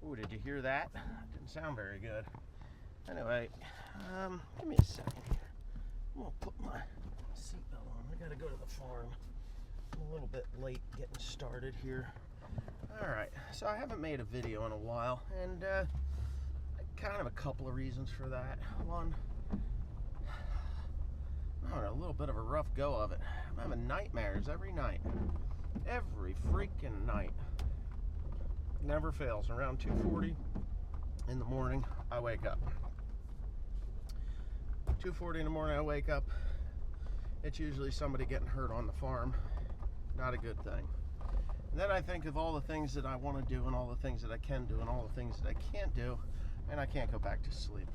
Ooh, did you hear that? Didn't sound very good. Anyway, give me a second here. I'm gonna put my seatbelt on. I gotta go to the farm. I'm a little bit late getting started here. Alright, so I haven't made a video in a while, and kind of a couple of reasons for that. One, I'm having a little bit of a rough go of it. I'm having nightmares every night. Every freaking night. Never fails. Around 2:40 in the morning, I wake up. 2:40 in the morning, I wake up. It's usually somebody getting hurt on the farm. Not a good thing. And then I think of all the things that I want to do and all the things that I can do and all the things that I can't do, and I can't go back to sleep.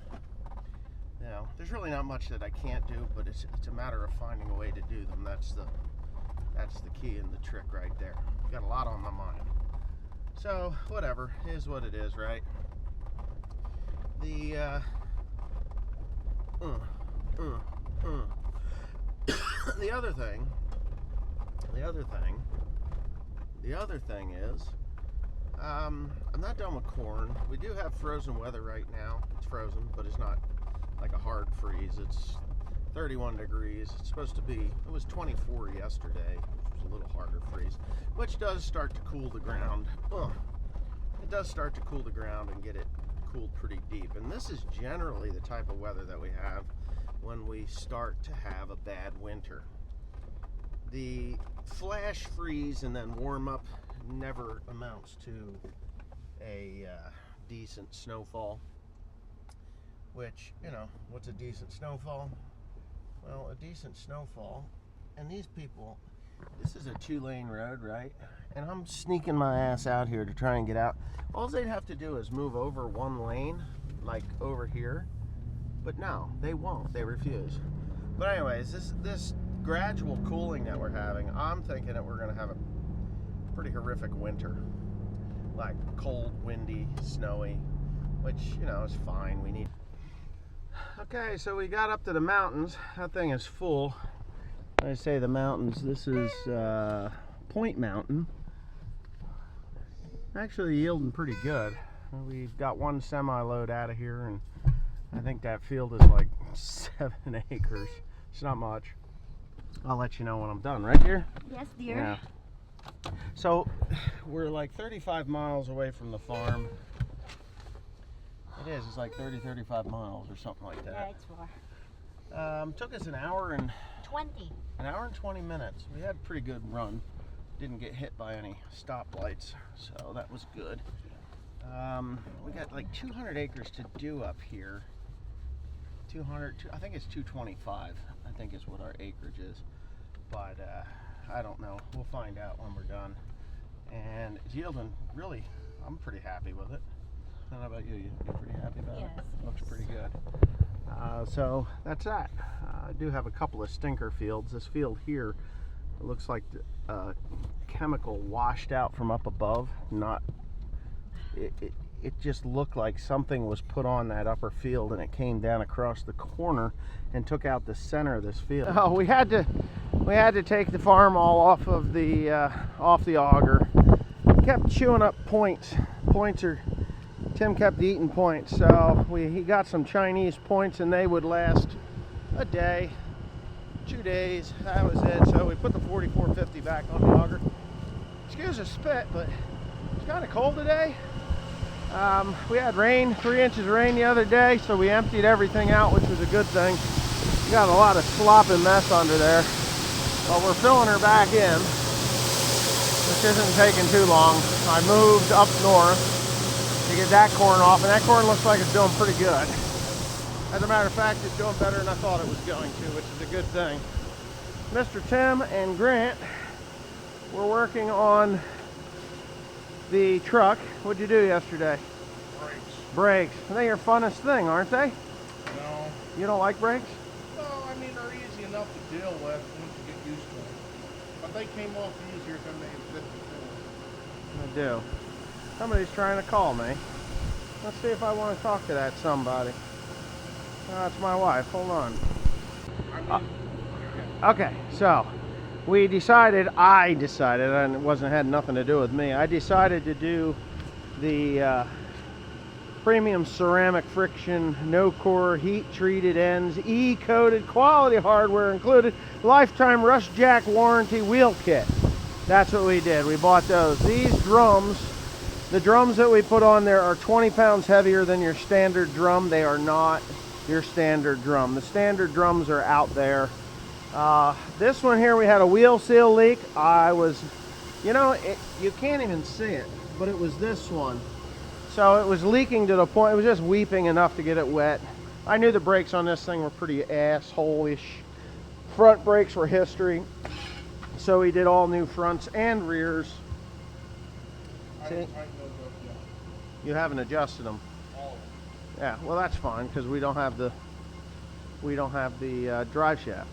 You know, there's really not much that I can't do, but it's a matter of finding a way to do them. That's the key and the trick right there. Got a lot on my mind. So, whatever, is what it is, right? The the other thing is, I'm not done with corn. We do have frozen weather right now. It's frozen, but it's not like a hard freeze. It's 31 degrees. It's supposed to be, it was 24 yesterday, which was a little harder freeze, which does start to cool the ground. It does start to cool the ground and get it cooled pretty deep. And this is generally the type of weather that we have when we start to have a bad winter. The flash freeze and then warm up never amounts to a decent snowfall. Which, you know, what's a decent snowfall? Well, a decent snowfall, and these people, this is a 2-lane road, right? And I'm sneaking my ass out here to try and get out. All they'd have to do is move over 1 lane, like over here. But no, they won't. They refuse. But anyways, this gradual cooling that we're having, I'm thinking that we're going to have a pretty horrific winter. Like cold, windy, snowy, which, you know, is fine. We need... Okay, so we got up to the mountains. That thing is full. When I say the mountains, this is Point Mountain. Actually yielding pretty good. We got 1 semi-load out of here, and I think that field is like 7 acres. It's not much. I'll let you know when I'm done. Right, dear? Yes, dear. Yeah. So we're like 35 miles away from the farm. It is. It's like 35 miles or something like that. Yeah, it's far. Took us an hour and 20 minutes. We had a pretty good run. Didn't get hit by any stoplights, so that was good. We got like 200 acres to do up here. 200, I think it's 225, I think is what our acreage is. But I don't know. We'll find out when we're done. And it's yielding really, I'm pretty happy with it. How about you? You're pretty happy about it? Yes. Looks pretty good. So that's that. I do have a couple of stinker fields. This field here, it looks like chemical washed out from up above. Not. It just looked like something was put on that upper field, and it came down across the corner and took out the center of this field. Oh, we had to take the farm all off of the auger. Kept chewing up points. Tim kept eating points, so he got some Chinese points, and they would last a day, 2 days. That was it. So we put the 4450 back on the auger. Excuse the spit, but it's kind of cold today. We had rain, 3 inches of rain the other day, so we emptied everything out, which was a good thing. We got a lot of slop and mess under there, but we're filling her back in, which isn't taking too long. I moved up north to get that corn off, and that corn looks like it's doing pretty good. As a matter of fact, it's doing better than I thought it was going to, which is a good thing. Mr. Tim and Grant were working on the truck. What'd you do yesterday? Brakes. I think they're funnest thing, aren't they? No. You don't like brakes? No, I mean, they're easy enough to deal with once you get used to them. But they came off easier than they did before. I do. Somebody's trying to call me. Let's see if I want to talk to that somebody. That's my wife. Hold on. Okay, so I decided, and it had nothing to do with me. I decided to do the Premium ceramic friction, no core, heat treated ends, E-coated, quality hardware included, lifetime rust jack warranty wheel kit. That's what we did. We bought those. These drums, the drums that we put on there are 20 pounds heavier than your standard drum. They are not your standard drum. The standard drums are out there. This one here, we had a wheel seal leak. You can't even see it, but it was this one. So it was leaking to the point, it was just weeping enough to get it wet. I knew the brakes on this thing were pretty asshole-ish. Front brakes were history. So we did all new fronts and rears. See? You haven't adjusted them. Yeah, well that's fine because we don't have the drive shaft.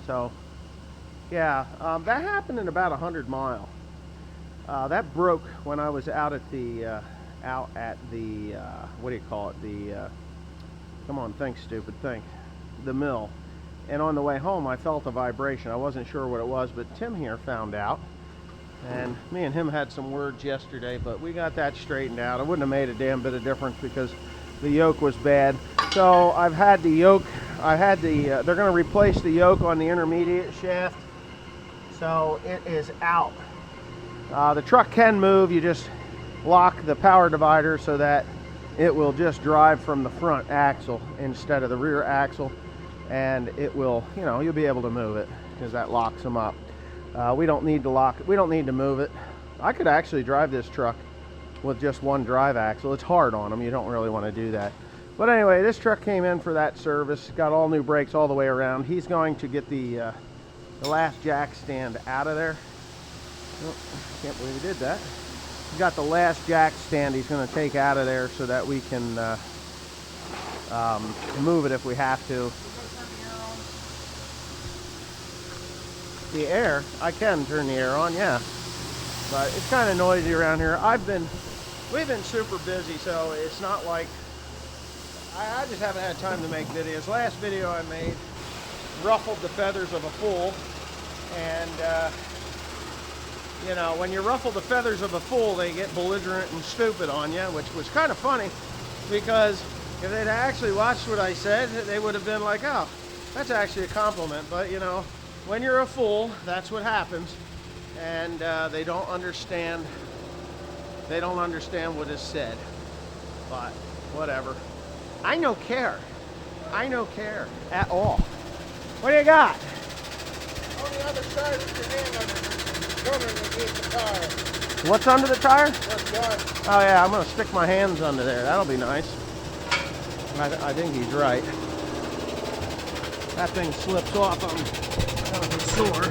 So yeah, that happened in about 100 mile. That broke when I was out at the what do you call it? Come on, think, stupid, think. The mill. And on the way home, I felt a vibration. I wasn't sure what it was, but Tim here found out. And me and him had some words yesterday, but we got that straightened out. It wouldn't have made a damn bit of difference because the yoke was bad. So I've had the yoke, they're going to replace the yoke on the intermediate shaft. So it is out. The truck can move. You just lock the power divider so that it will just drive from the front axle instead of the rear axle, and it will, you'll be able to move it because that locks them up. We don't need to lock it. We don't need to move it. I could actually drive this truck with just one drive axle. It's hard on them. You don't really want to do that. But anyway, this truck came in for that service. Got all new brakes all the way around. He's going to get the last jack stand out of there. Oh, I can't believe he did that. He's got the last jack stand he's going to take out of there so that we can move it if we have to. The air, I can turn the air on, yeah. But it's kind of noisy around here. We've been super busy, so it's not like, I just haven't had time to make videos. Last video I made ruffled the feathers of a fool, and when you ruffle the feathers of a fool, they get belligerent and stupid on you, which was kind of funny, because if they'd actually watched what I said, they would have been like, oh, that's actually a compliment. But when you're a fool, that's what happens, and they don't understand what is said. But whatever. I no care at all. What do you got? On the other side, put your hand underneath the tire. What's under the tire? That's done. Oh yeah, I'm gonna stick my hands under there. That'll be nice. I think he's right. That thing slips off. I'm kind of sore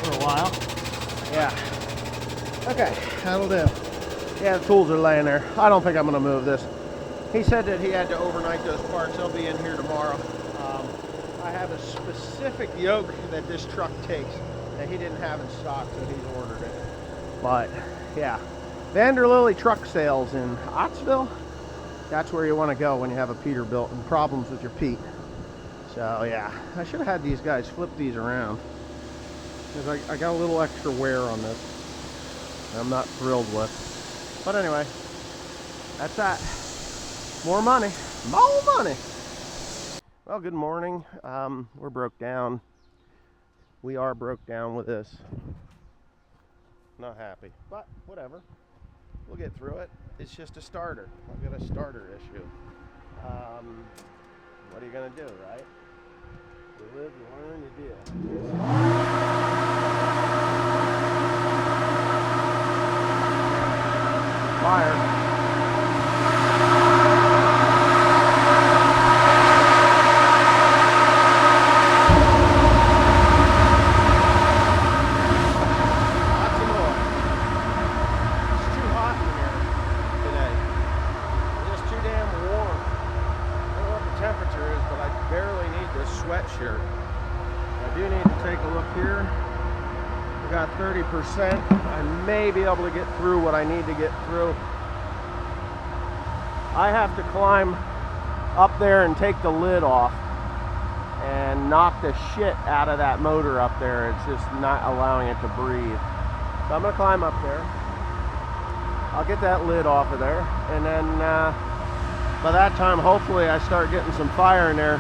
for a while. Yeah. Okay, that'll do. Yeah, the tools are laying there. I don't think I'm gonna move this. He said that he had to overnight those parts. They'll be in here tomorrow. I have a specific yoke that this truck takes that he didn't have in stock, so he's ordered it. But yeah, Vanderlily Truck Sales in Ottsville. That's where you want to go when you have a Peterbilt and problems with your Pete. So yeah, I should have had these guys flip these around because I got a little extra wear on this I'm not thrilled with. But anyway, that's that. More money. More money. Well, good morning. We're broke down. We are broke down with this. Not happy, but whatever. We'll get through it. It's just a starter. I've got a starter issue. What are you gonna do, right? You live, you learn, you deal. Fire. Sweatshirt. I do need to take a look here. We got 30%. I may be able to get through what I need to get through. I have to climb up there and take the lid off and knock the shit out of that motor up there. It's just not allowing it to breathe. So I'm gonna climb up there. I'll get that lid off of there, and then by that time, hopefully I start getting some fire in there.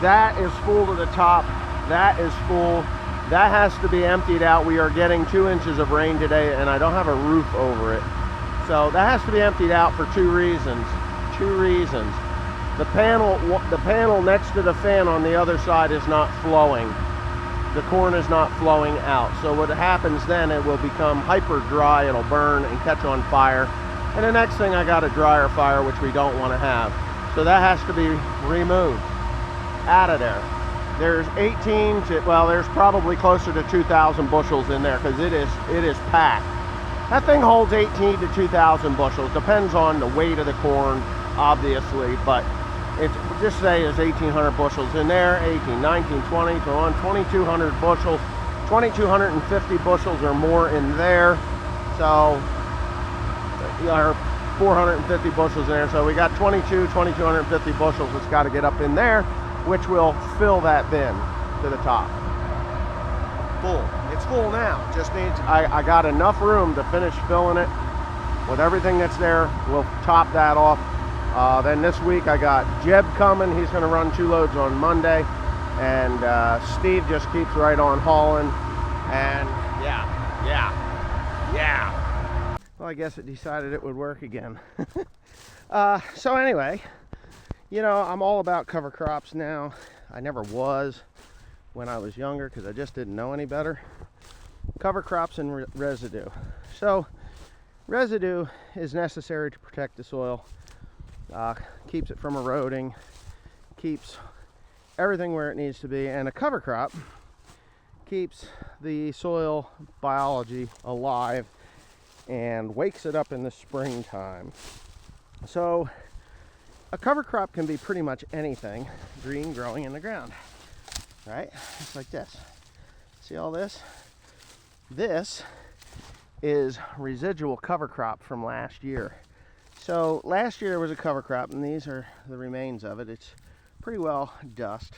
That is full to the top. That is full. That has to be emptied out. We are getting 2 inches of rain today, and I don't have a roof over it. So that has to be emptied out for 2 reasons. 2 reasons. The panel next to the fan on the other side is not flowing. The corn is not flowing out. So what happens then, it will become hyper dry. It'll burn and catch on fire. And the next thing, I got a dryer fire, which we don't want to have. So that has to be removed out of there. There's 18 to, well, there's probably closer to 2,000 bushels in there because it is packed. That thing holds 18 to 2,000 bushels. Depends on the weight of the corn, obviously, but it's, just say there's 1,800 bushels in there, 18, 19, 20, throw on 2,200 bushels, 2,250 bushels or more in there. So, or 450 bushels in there. So we got 2,250 bushels that's got to get up in there, which will fill that bin to the top. Full. It's full now. Just needs, I got enough room to finish filling it with everything that's there. We'll top that off. Then this week I got Jeb coming. He's going to run 2 loads on Monday. And Steve just keeps right on hauling. And yeah. Well, I guess it decided it would work again. So anyway, you know, I'm all about cover crops now. I never was when I was younger because I just didn't know any better. Cover crops and residue. So residue is necessary to protect the soil, keeps it from eroding, keeps everything where it needs to be, and a cover crop keeps the soil biology alive and wakes it up in the springtime. So a cover crop can be pretty much anything green growing in the ground, right? Just like this. See all this? This is residual cover crop from last year. So last year was a cover crop, and these are the remains of it. It's pretty well dust.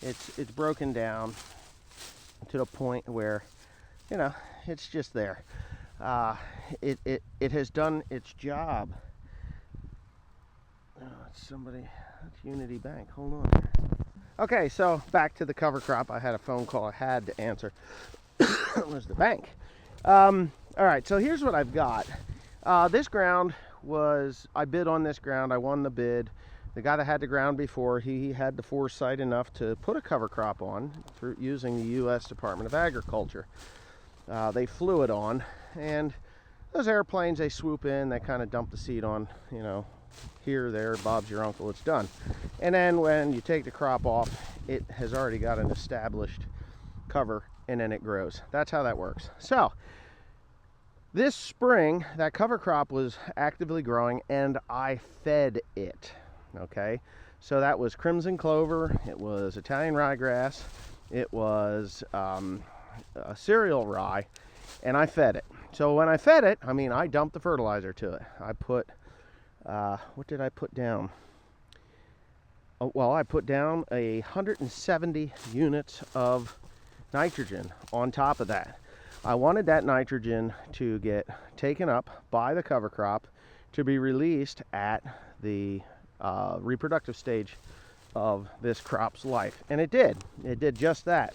It's broken down to the point where, you know, it's just there. It has done its job. Oh, it's somebody. That's Unity Bank. Hold on. Okay, so back to the cover crop. I had a phone call I had to answer. It was the bank. All right, so here's what I've got. This ground was, I bid on this ground. I won the bid. The guy that had the ground before, he had the foresight enough to put a cover crop on through using the U.S. Department of Agriculture. They flew it on, and those airplanes, they swoop in, they kind of dump the seed on, you know, here, there, Bob's your uncle, it's done. And then when you take the crop off, it has already got an established cover, and then it grows. That's how that works. So this spring, that cover crop was actively growing, and I fed it. Okay, so that was crimson clover, it was Italian ryegrass, it was a cereal rye, and I fed it. So when I fed it, I mean, I dumped the fertilizer to it. I put, what did I put down? Oh, well, I put down 170 units of nitrogen on top of that. I wanted that nitrogen to get taken up by the cover crop to be released at the reproductive stage of this crop's life, and it did. It did just that.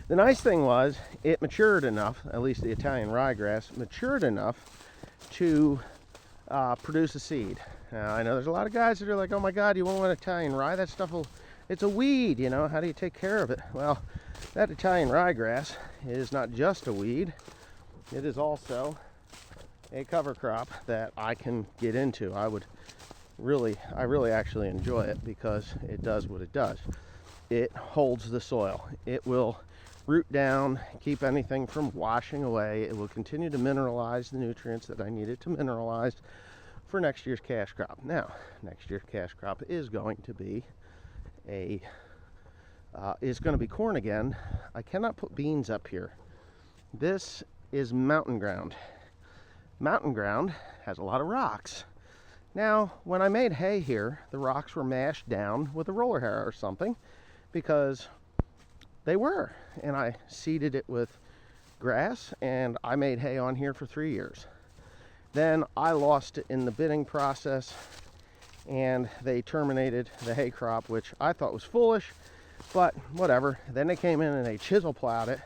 The nice thing was it matured enough, at least the Italian ryegrass matured enough to produce a seed. Now, I know there's a lot of guys that are like, oh my God, you won't want Italian rye, that stuff will, it's a weed, you know, how do you take care of it? Well, that Italian ryegrass is not just a weed, it is also a cover crop that I can get into. I really actually enjoy it because it does what it does. It holds the soil. It will root down, keep anything from washing away. It will continue to mineralize the nutrients that I need it to mineralize for next year's cash crop. Now, next year's cash crop is going to be corn again. I cannot put beans up here. This is mountain ground. Mountain ground has a lot of rocks. Now, when I made hay here, the rocks were mashed down with a roller harrow or something because they were. And I seeded it with grass, and I made hay on here for 3 years. Then I lost it in the bidding process, and they terminated the hay crop, which I thought was foolish, but whatever. Then they came in and they chisel plowed it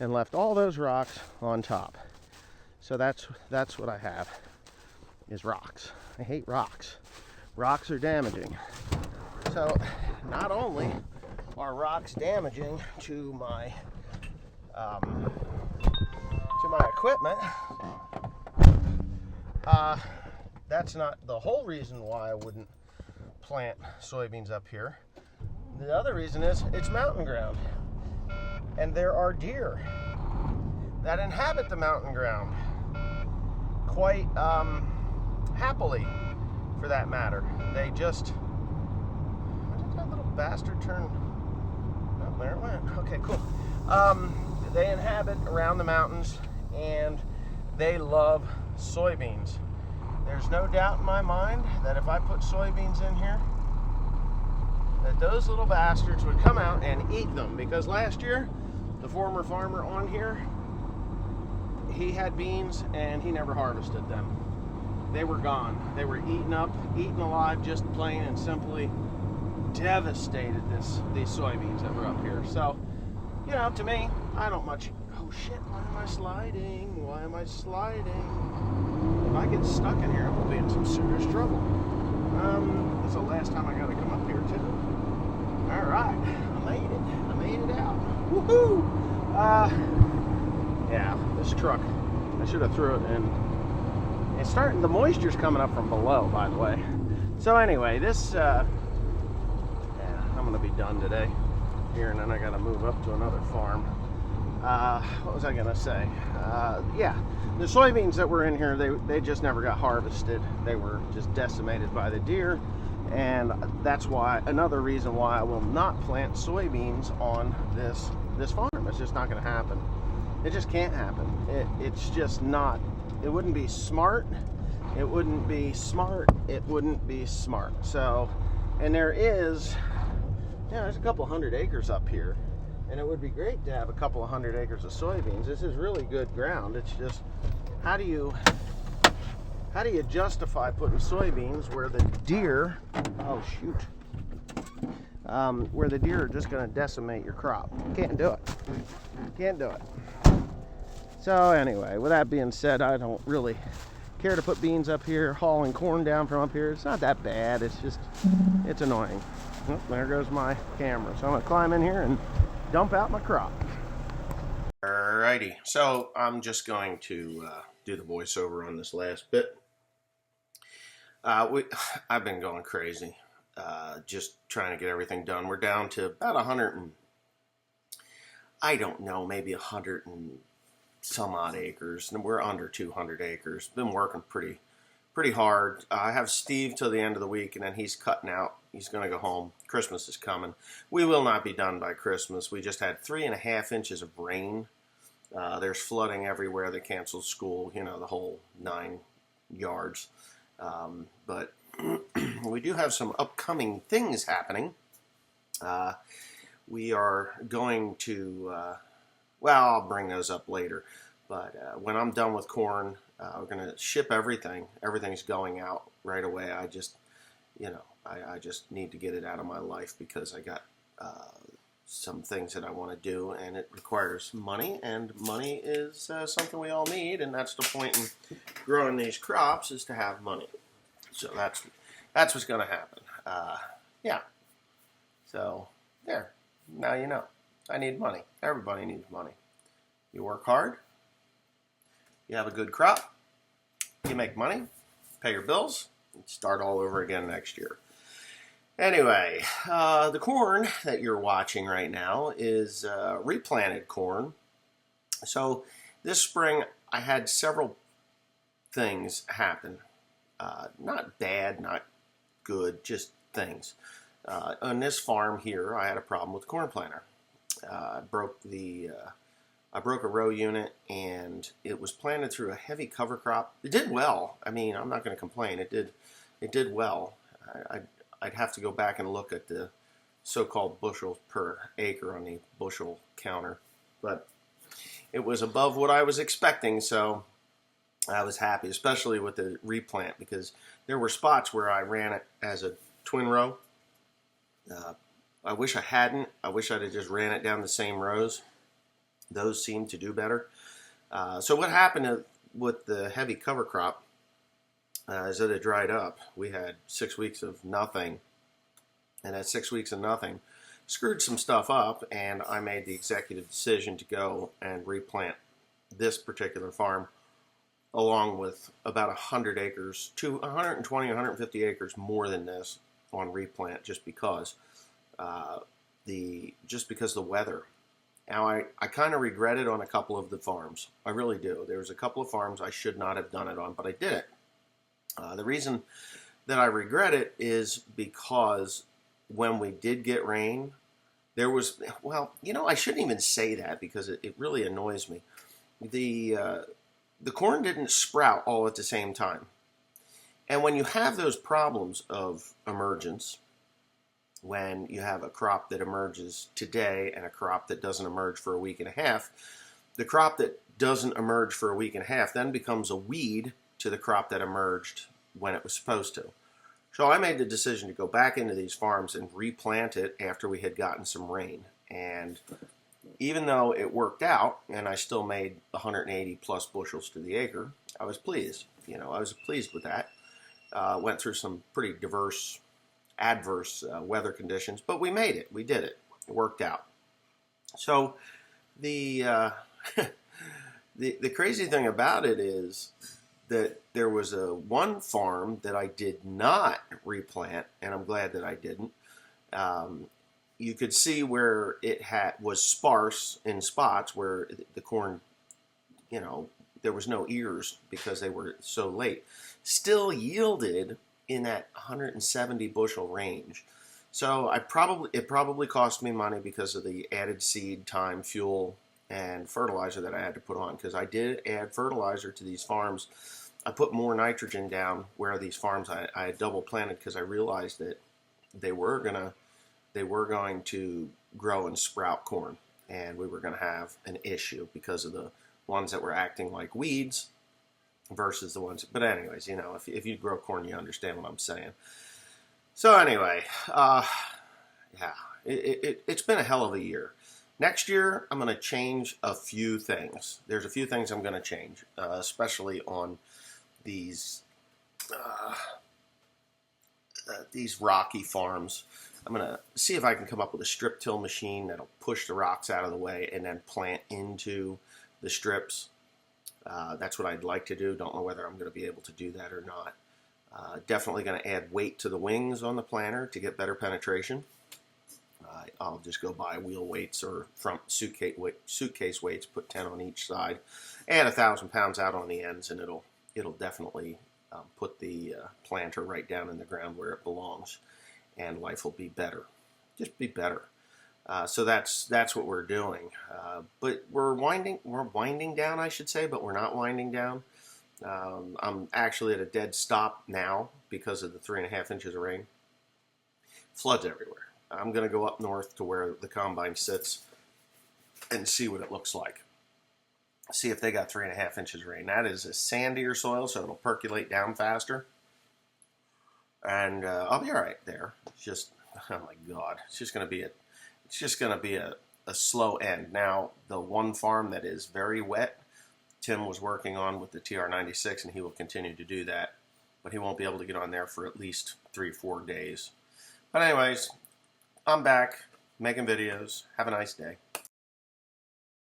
and left all those rocks on top. So that's what I have, is rocks. I hate rocks. Rocks are damaging. So not only are rocks damaging to my equipment, that's not the whole reason why I wouldn't plant soybeans up here. The other reason is it's mountain ground, and there are deer that inhabit the mountain ground quite happily, for that matter. They just, where did that little bastard turn? Oh, there it went. Okay, cool. They inhabit around the mountains, and they love soybeans. There's no doubt in my mind that if I put soybeans in here, that those little bastards would come out and eat them. Because last year, the former farmer on here, he had beans and he never harvested them. They were gone. They were eaten up, eaten alive, just plain and simply devastated these soybeans that were up here. So, you know, to me, I don't much. Oh shit, why am I sliding? Why am I sliding? If I get stuck in here, I'm gonna be in some serious trouble. This is the last time I gotta come up here too. Alright, I made it out. Woohoo! Yeah, this truck, I should have threw it in. It's starting, the moisture's coming up from below, by the way. So anyway, this, yeah, I'm gonna be done today here, and then I gotta move up to another farm. What was I gonna say? Yeah, the soybeans that were in here, they just never got harvested. They were just decimated by the deer, and that's why, another reason why I will not plant soybeans on this farm. It's just not gonna happen. It just can't happen. It's just not. It wouldn't be smart. It wouldn't be smart. It wouldn't be smart. So, and there's a couple hundred acres up here, and it would be great to have a couple of hundred acres of soybeans. This is really good ground. It's just, how do you justify putting soybeans where the deer, oh shoot, where the deer are just going to decimate your crop? Can't do it. Can't do it. So anyway, with that being said, I don't really care to put beans up here. Hauling corn down from up here, it's not that bad. It's just, it's annoying. Oh, there goes my camera. So I'm gonna climb in here and dump out my crop. Alrighty, so I'm just going to do the voiceover on this last bit. I've been going crazy, just trying to get everything done. We're down to about 100 and, I don't know, maybe 100 and some odd acres, and we're under 200 acres. Been working pretty hard. I have Steve till the end of the week, and then he's cutting out. He's going to go home. Christmas is coming. We will not be done by Christmas. We just had 3.5 inches of rain. There's flooding everywhere. They canceled school, you know, the whole 9 yards. But we do have some upcoming things happening. We are going to, well, I'll bring those up later. But when I'm done with corn, we're going to ship everything. Everything's going out right away. I just, you know, I just need to get it out of my life because I got some things that I want to do, and it requires money, and money is something we all need, and that's the point in growing these crops, is to have money. So that's what's going to happen. Yeah. So there. Now you know. I need money. Everybody needs money. You work hard. You have a good crop. You make money. Pay your bills. And start all over again next year. Anyway, the corn that you're watching right now is replanted corn. So this spring I had several things happen. Not bad, not good, just things. On this farm here, I had a problem with the corn planter. I broke a row unit, and it was planted through a heavy cover crop. It did well. I mean, I'm not going to complain. It did well. I'd have to go back and look at the so-called bushels per acre on the bushel counter, but it was above what I was expecting. So I was happy, especially with the replant, because there were spots where I ran it as a twin row. I wish I hadn't. I wish I'd have just ran it down the same rows. Those seem to do better. So what happened with the heavy cover crop is that it dried up. We had 6 weeks of nothing, and that 6 weeks of nothing screwed some stuff up, and I made the executive decision to go and replant this particular farm along with about 100 acres, to 120, 150 acres more than this on replant, just because the weather. Now, I kind of regret it on a couple of the farms. I really do. There was a couple of farms I should not have done it on, but I did it. The reason that I regret it is because when we did get rain, there was, well, I shouldn't even say that because it really annoys me. The corn didn't sprout all at the same time. And when you have those problems of emergence, when you have a crop that emerges today and a crop that doesn't emerge for a week and a half, the crop that doesn't emerge for a week and a half then becomes a weed to the crop that emerged when it was supposed to. So I made the decision to go back into these farms and replant it after we had gotten some rain. And even though it worked out and I still made 180 plus bushels to the acre, I was pleased. I was pleased with that. Went through some pretty adverse weather conditions, but we made it. We did it. It worked out. So the the crazy thing about it is that there was one farm that I did not replant, and I'm glad that I didn't. You could see where it was sparse in spots where the corn, there was no ears because they were so late. Still yielded in that 170 bushel range. So it probably cost me money because of the added seed, time, fuel, and fertilizer that I had to put on, because I did add fertilizer to these farms. I put more nitrogen down where these farms I had double planted, because I realized that they were going to grow and sprout corn, and we were going to have an issue because of the ones that were acting like weeds versus the ones. But anyways, if you grow corn, you understand what I'm saying. So anyway, it's been a hell of a year. Next year, I'm going to change a few things. There's a few things I'm going to change, especially on these rocky farms. I'm going to see if I can come up with a strip till machine that'll push the rocks out of the way and then plant into the strips. That's what I'd like to do. Don't know whether I'm going to be able to do that or not. Definitely going to add weight to the wings on the planter to get better penetration. I'll just go buy wheel weights or front suitcase weights, put 10 on each side, add 1,000 pounds out on the ends, and it'll definitely put the planter right down in the ground where it belongs, and life will be better. Just be better. So that's what we're doing. But we're winding down, I should say, but we're not winding down. I'm actually at a dead stop now because of the 3.5 inches of rain. Floods everywhere. I'm going to go up north to where the combine sits and see what it looks like. See if they got 3.5 inches of rain. That is a sandier soil, so it'll percolate down faster. And I'll be all right there. It's just, oh my God, it's just going to be a slow end. Now, the one farm that is very wet, Tim was working on with the TR96, and he will continue to do that. But he won't be able to get on there for at least 3-4 days. But anyways, I'm back making videos. Have a nice day.